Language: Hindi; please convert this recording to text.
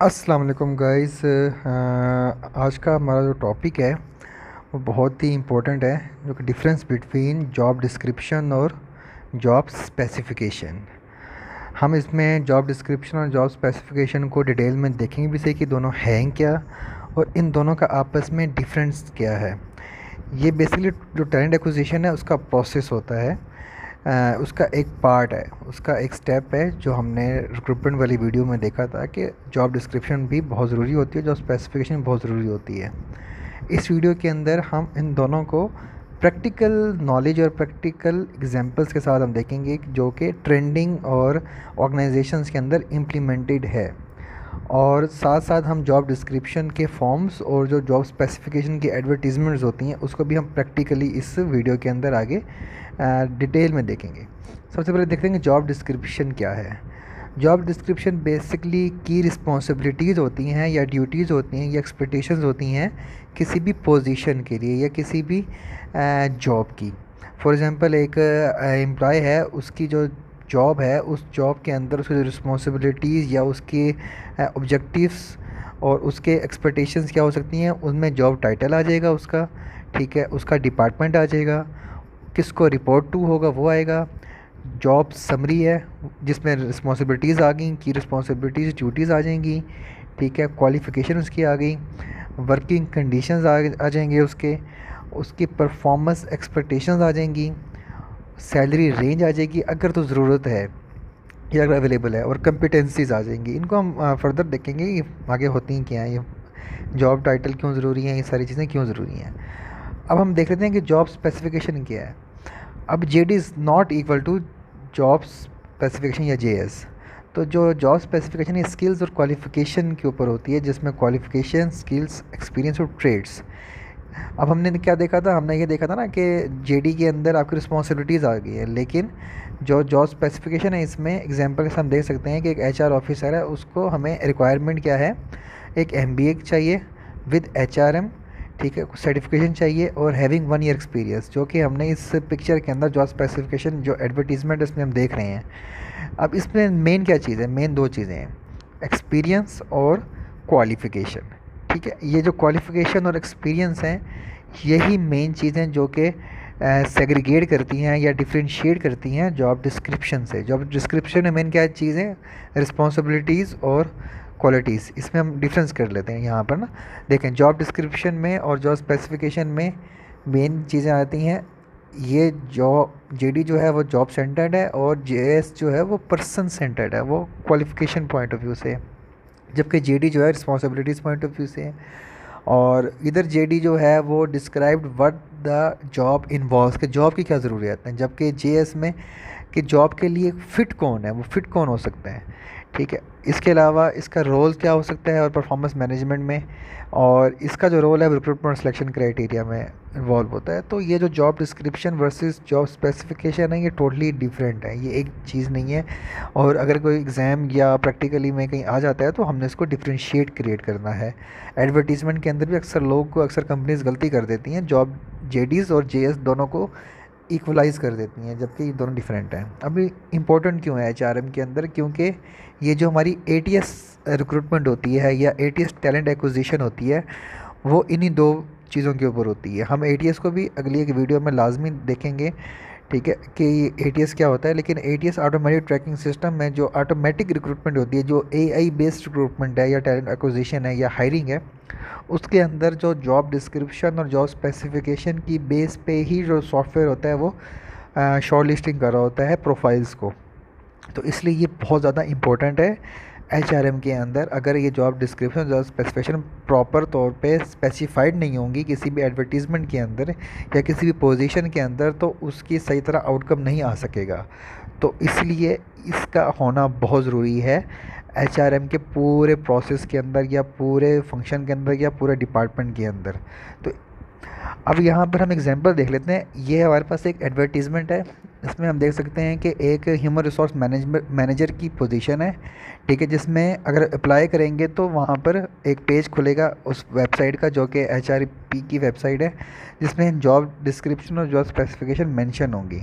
अस्सलाम वालेकुम गाइस। आज का हमारा जो टॉपिक है वो बहुत ही इम्पोर्टेंट है, जो कि डिफरेंस बिटवीन जॉब डिस्क्रिप्शन और जॉब स्पेसिफिकेशन। हम इसमें जॉब डिस्क्रिप्शन और जॉब स्पेसिफिकेशन को डिटेल में देखेंगे भी सही कि दोनों हैं क्या और इन दोनों का आपस में डिफरेंस क्या है। ये बेसिकली जो टैलेंट एक्विजिशन है उसका प्रोसेस होता है, उसका एक पार्ट है, उसका एक स्टेप है जो हमने रिक्रूटमेंट वाली वीडियो में देखा था कि जॉब डिस्क्रिप्शन भी बहुत ज़रूरी होती है, जॉब स्पेसिफिकेशन बहुत ज़रूरी होती है। इस वीडियो के अंदर हम इन दोनों को प्रैक्टिकल नॉलेज और प्रैक्टिकल एग्जांपल्स के साथ हम देखेंगे जो कि ट्रेंडिंग और ऑर्गेनाइजेशंस के अंदर इम्प्लीमेंटेड है, और साथ साथ हम जॉब डिस्क्रिप्शन के फॉर्म्स और जो जॉब स्पेसिफिकेशन की एडवर्टीज़मेंट्स होती हैं उसको भी हम प्रैक्टिकली इस वीडियो के अंदर आगे डिटेल में देखेंगे। सबसे पहले देखते हैं कि जॉब डिस्क्रिप्शन क्या है। जॉब डिस्क्रिप्शन बेसिकली की रिस्पॉन्सिबिलिटीज़ होती हैं या ड्यूटीज़ होती हैं या एक्सपेक्टेशंस होती हैं किसी भी पोजीशन के लिए या किसी भी जॉब की। फॉर एग्ज़ाम्पल एक एम्प्लॉय है, उसकी जो जॉब है उस जॉब के अंदर उसकी जो रिस्पॉन्सिबिलिटीज़ या उसके ऑब्जेक्टिव्स और उसके एक्सपेक्टेशंस क्या हो सकती हैं, उनमें जॉब टाइटल आ जाएगा उसका, ठीक है, उसका डिपार्टमेंट आ जाएगा, किसको रिपोर्ट टू होगा वो आएगा, जॉब समरी है जिसमें रिस्पॉन्सिबिलिटीज़ आ गई, की रिस्पॉन्सिबिलिटीज़ ड्यूटीज़ आ जाएंगी, ठीक है, क्वालिफ़िकेशन उसकी आ गई, वर्किंग कंडीशंस आ जाएंगे उसके, उसकी परफॉर्मेंस एक्सपेक्टेशंस आ जाएंगी, सैलरी रेंज आ जाएगी अगर तो ज़रूरत है या अगर अवेलेबल है, और कंपिटेंसीज आ जाएंगी। इनको हम फर्दर देखेंगे ये आगे होती हैं क्या हैं, ये जॉब टाइटल क्यों ज़रूरी हैं, ये सारी चीज़ें क्यों ज़रूरी हैं। अब हम देख लेते हैं कि जॉब स्पेसिफिकेशन क्या है। अब JD is not equal to job specification या जेएस। तो जो जॉब स्पेसिफिकेशन है स्किल्स और क्वालिफ़िकेशन के ऊपर होती है, जिसमें क्वालिफ़िकेशन, स्किल्स, एक्सपीरियंस और ट्रेड्स। अब हमने क्या देखा था, हमने ये देखा था ना कि जेडी के अंदर आपकी रिस्पॉन्सिबिलिटीज़ आ गई है, लेकिन जो जॉब स्पेसिफिकेशन है इसमें एग्जांपल के साथ हम देख सकते हैं कि एक एचआर ऑफिसर है, उसको हमें रिक्वायरमेंट क्या है, एक एमबीए चाहिए विद एचआरएम, ठीक है, सर्टिफिकेशन चाहिए और हैविंग 1 ईयर एक्सपीरियंस, जो कि हमने इस पिक्चर के अंदर जॉब स्पेसिफिकेशन जो एडवर्टीज़मेंट इसमें हम देख रहे हैं। अब इसमें मेन क्या चीज़ है, मेन दो चीज़ें हैं, एक्सपीरियंस और क्वालिफ़िकेशन, ठीक है। ये जो क्वालिफ़िकेशन और एक्सपीरियंस हैं यही मेन चीज़ें जो कि सेग्रीगेट करती हैं या डिफरेंशिएट करती हैं जॉब डिस्क्रिप्शन से। जॉब डिस्क्रिप्शन में मेन क्या चीज़ है, रिस्पॉन्सिबिलिटीज़ और क्वालिटीज़। इसमें हम डिफरेंस कर लेते हैं यहाँ पर ना। देखें, जॉब डिस्क्रिप्शन में और जॉब स्पेसिफिकेशन में मेन चीज़ें आती हैं, ये जॉब जेडी जो है वो जॉब सेंटर्ड है और जेएस जो है वो पर्सन सेंटर्ड है, वो क्वालिफ़िकेशन पॉइंट ऑफ व्यू से, जबकि जेडी जो है रिस्पॉन्सिबिलिटीज़ पॉइंट ऑफ व्यू से है। और इधर जेडी जो है वो described what the job involves, कि जॉब की क्या ज़रूरियात हैं, जबकि जेएस में कि जॉब के लिए फ़िट कौन है, वो फ़िट कौन हो सकते हैं, ठीक है। इसके अलावा इसका रोल क्या हो सकता है और परफॉर्मेंस मैनेजमेंट में, और इसका जो रोल है रिक्रूटमेंट सिलेक्शन क्राइटेरिया में इन्वॉल्व होता है। तो ये जो job description versus job specification है ये टोटली डिफरेंट है, ये एक चीज़ नहीं है। और अगर कोई एग्ज़ाम या प्रैक्टिकली में कहीं आ जाता है तो हमने इसको डिफरेंशिएट क्रिएट करना है। एडवर्टीज़मेंट के अंदर भी अक्सर कंपनीज गलती कर देती हैं, जॉब जेडीज़ और जेएस दोनों को इक्वलाइज़ कर देती हैं, जबकि ये दोनों डिफरेंट हैं। अभी इम्पोर्टेंट क्यों है एचआरएम के अंदर, क्योंकि ये जो हमारी एटीएस रिक्रूटमेंट होती है या एटीएस टैलेंट एक्विजिशन होती है वो इन्हीं दो चीज़ों के ऊपर होती है। हम एटीएस को भी अगली एक वीडियो में लाजमी देखेंगे, ठीक है, कि एटीएस क्या होता है। लेकिन एटीएस ऑटोमेटिक ट्रैकिंग सिस्टम में जो ऑटोमेटिक रिक्रूटमेंट होती है, जो एआई बेस्ड रिक्रूटमेंट है या टैलेंट एक्विजिशन है या हायरिंग है, उसके अंदर जो जॉब डिस्क्रिप्शन और जॉब स्पेसिफिकेशन की बेस पे ही जो सॉफ्टवेयर होता है वो शॉर्ट लिस्टिंग कर रहा होता है प्रोफाइल्स को। तो इसलिए ये बहुत ज़्यादा इम्पोर्टेंट है एचआरएम के अंदर। अगर ये job description job specification proper तौर पे स्पेसिफाइड नहीं होंगी किसी भी एडवर्टीज़मेंट के अंदर या किसी भी पोजीशन के अंदर, तो उसकी सही तरह आउटकम नहीं आ सकेगा। तो इसलिए इसका होना बहुत ज़रूरी है एचआरएम के पूरे प्रोसेस के अंदर या पूरे फंक्शन के अंदर या पूरे डिपार्टमेंट के अंदर। तो अब यहाँ पर हम एग्जांपल देख लेते हैं। ये हमारे पास एक एडवर्टीज़मेंट है, इसमें हम देख सकते हैं कि एक ह्यूमन रिसोर्स मैनेजर की पोजीशन है, ठीक है, जिसमें अगर अप्लाई करेंगे तो वहाँ पर एक पेज खुलेगा उस वेबसाइट का जो कि एचआरपी की वेबसाइट है, जिसमें जॉब डिस्क्रिप्शन और जॉब स्पेसिफिकेशन मेंशन होंगी,